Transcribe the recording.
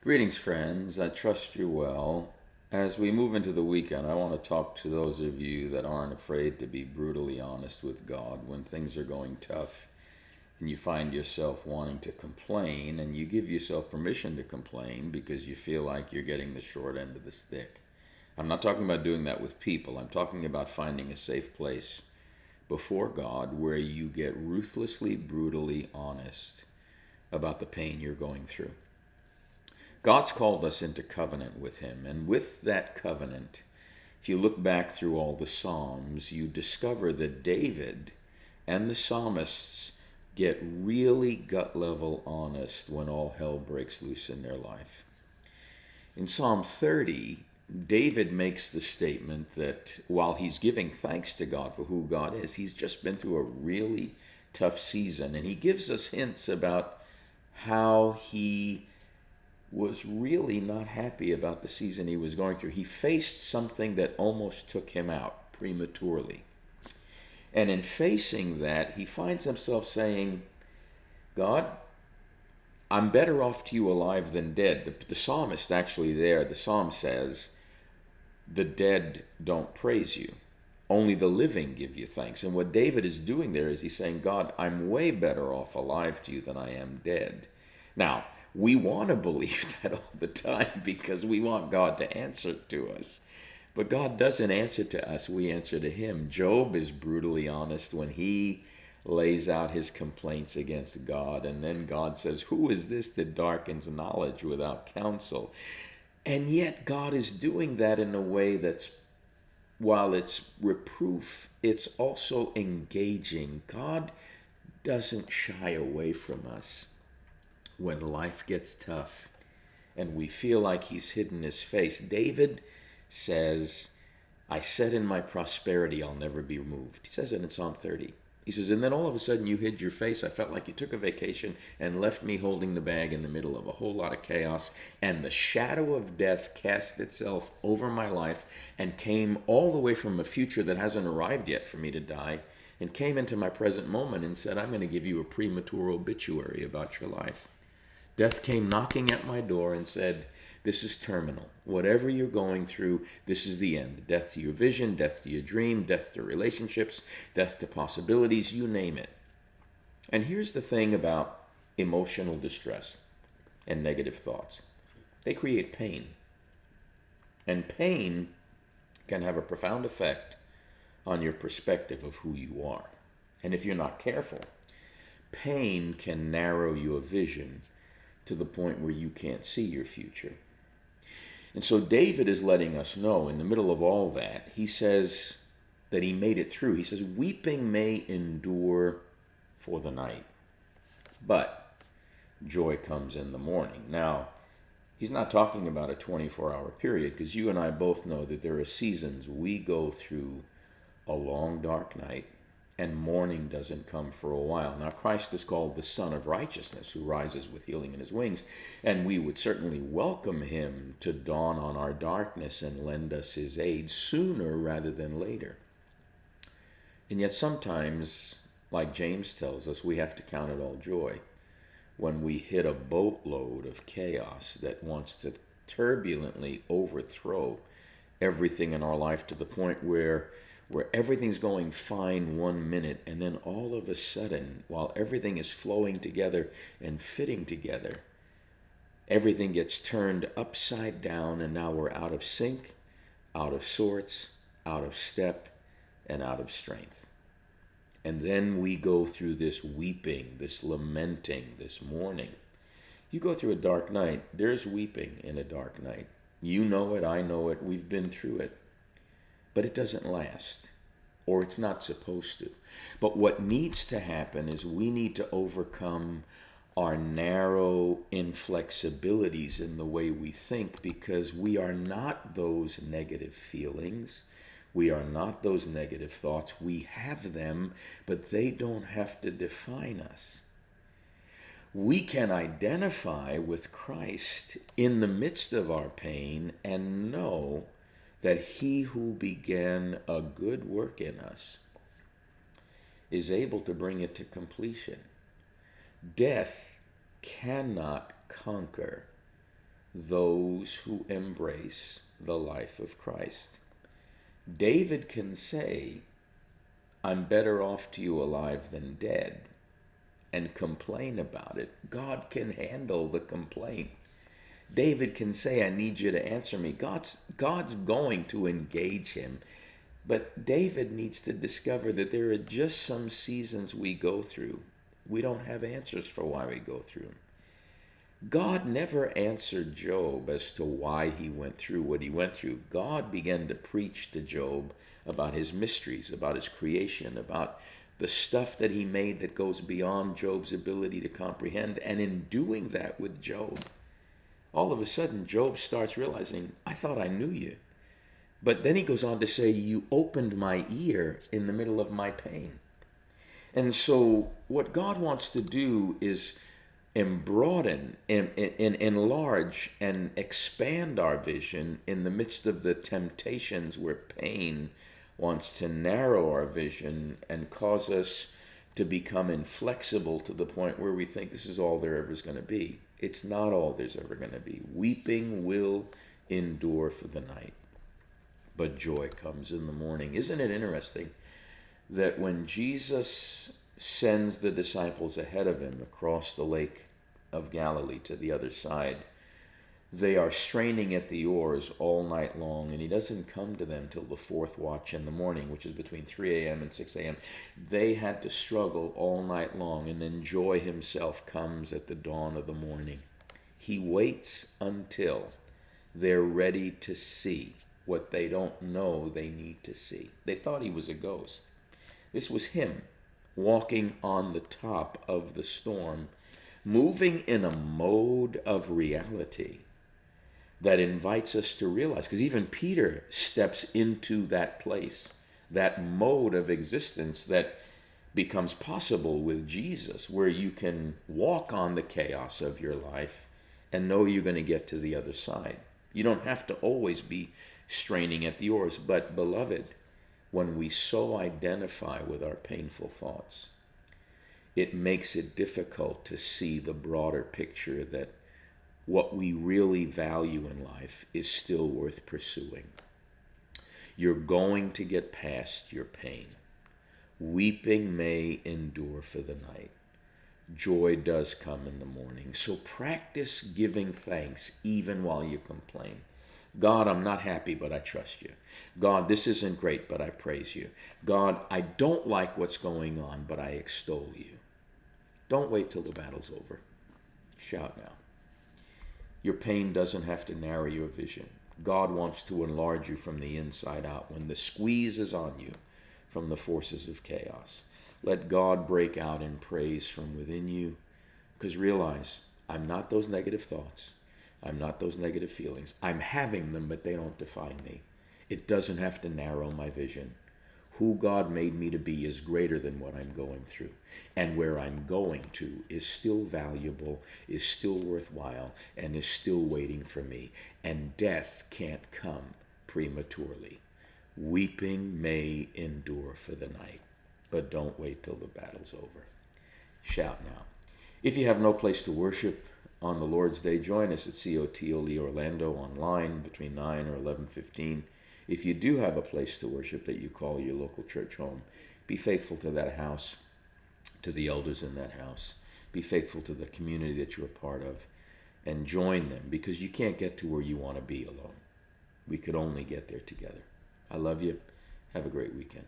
Greetings, friends. I trust you're well. As we move into the weekend, I want to talk to those of you that aren't afraid to be brutally honest with God when things are going tough and you find yourself wanting to complain, and you give yourself permission to complain because you feel like you're getting the short end of the stick. I'm not talking about doing that with people. I'm talking about finding a safe place before God where you get ruthlessly, brutally honest about the pain you're going through. God's called us into covenant with Him, and with that covenant, if you look back through all the Psalms, you discover that David and the psalmists get really gut level honest when all hell breaks loose in their life. In Psalm 30, David makes the statement that while he's giving thanks to God for who God is, he's just been through a really tough season, and he gives us hints about how he was really not happy about the season he was going through. He faced something that almost took him out prematurely. And in facing that, he finds himself saying, God, I'm better off to you alive than dead. The psalmist actually there, the psalm says, the dead don't praise you. Only the living give you thanks. And what David is doing there is he's saying, God, I'm way better off alive to you than I am dead. Now, we want to believe that all the time because we want God to answer to us. But God doesn't answer to us, we answer to Him. Job is brutally honest when he lays out his complaints against God, and then God says, who is this that darkens knowledge without counsel? And yet God is doing that in a way that's, while it's reproof, it's also engaging. God doesn't shy away from us when life gets tough and we feel like He's hidden His face. David says, I said in my prosperity I'll never be moved. He says it in Psalm 30. He says, and then all of a sudden you hid your face. I felt like you took a vacation and left me holding the bag in the middle of a whole lot of chaos. And the shadow of death cast itself over my life and came all the way from a future that hasn't arrived yet for me to die, and came into my present moment and said, I'm going to give you a premature obituary about your life. Death came knocking at my door and said, this is terminal. Whatever you're going through, this is the end. Death to your vision, death to your dream, death to relationships, death to possibilities, you name it. And here's the thing about emotional distress and negative thoughts. They create pain. And pain can have a profound effect on your perspective of who you are. And if you're not careful, pain can narrow your vision to the point where you can't see your future. And so David is letting us know in the middle of all that, he says that he made it through. He says, weeping may endure for the night, but joy comes in the morning. Now, he's not talking about a 24-hour period, because you and I both know that there are seasons we go through a long, dark night, and morning doesn't come for a while. Now, Christ is called the Son of Righteousness, who rises with healing in His wings, and we would certainly welcome Him to dawn on our darkness and lend us His aid sooner rather than later. And yet sometimes, like James tells us, we have to count it all joy when we hit a boatload of chaos that wants to turbulently overthrow everything in our life to the point where everything's going fine 1 minute, and then all of a sudden, while everything is flowing together and fitting together, everything gets turned upside down, and now we're out of sync, out of sorts, out of step, and out of strength. And then we go through this weeping, this lamenting, this mourning. You go through a dark night, there's weeping in a dark night. You know it, I know it, we've been through it. But it doesn't last, or it's not supposed to. But what needs to happen is we need to overcome our narrow inflexibilities in the way we think, because we are not those negative feelings. We are not those negative thoughts. We have them, but they don't have to define us. We can identify with Christ in the midst of our pain and know that He who began a good work in us is able to bring it to completion. Death cannot conquer those who embrace the life of Christ. David can say, I'm better off to you alive than dead, and complain about it. God can handle the complaint. David can say, I need you to answer me. God's going to engage him. But David needs to discover that there are just some seasons we go through. We don't have answers for why we go through them. God never answered Job as to why he went through what he went through. God began to preach to Job about his mysteries, about his creation, about the stuff that he made that goes beyond Job's ability to comprehend. And in doing that with Job, all of a sudden Job starts realizing, I thought I knew you. But then he goes on to say, you opened my ear in the middle of my pain. And so what God wants to do is broaden and enlarge and expand our vision in the midst of the temptations where pain wants to narrow our vision and cause us to become inflexible to the point where we think this is all there ever is going to be. It's not all there's ever going to be. Weeping will endure for the night, but joy comes in the morning. Isn't it interesting that when Jesus sends the disciples ahead of him across the lake of Galilee to the other side, they are straining at the oars all night long, and he doesn't come to them till the fourth watch in the morning, which is between 3 a.m. and 6 a.m. They had to struggle all night long, and then joy himself comes at the dawn of the morning. He waits until they're ready to see what they don't know they need to see. They thought he was a ghost. This was him walking on the top of the storm, moving in a mode of reality that invites us to realize, because even Peter steps into that place, that mode of existence that becomes possible with Jesus, where you can walk on the chaos of your life and know you're going to get to the other side. You don't have to always be straining at the oars, but beloved, when we so identify with our painful thoughts, it makes it difficult to see the broader picture that what we really value in life is still worth pursuing. You're going to get past your pain. Weeping may endure for the night. Joy does come in the morning. So practice giving thanks even while you complain. God, I'm not happy, but I trust you. God, this isn't great, but I praise you. God, I don't like what's going on, but I extol you. Don't wait till the battle's over. Shout now. Your pain doesn't have to narrow your vision. God wants to enlarge you from the inside out. When the squeeze is on you from the forces of chaos, let God break out in praise from within you, because realize, I'm not those negative thoughts. I'm not those negative feelings. I'm having them, but they don't define me. It doesn't have to narrow my vision. Who God made me to be is greater than what I'm going through. And where I'm going to is still valuable, is still worthwhile, and is still waiting for me. And death can't come prematurely. Weeping may endure for the night, but don't wait till the battle's over. Shout now. If you have no place to worship on the Lord's Day, join us at COTOLE Orlando online between 9 or 11:15. If you do have a place to worship that you call your local church home, be faithful to that house, to the elders in that house. Be faithful to the community that you're a part of, and join them, because you can't get to where you want to be alone. We could only get there together. I love you. Have a great weekend.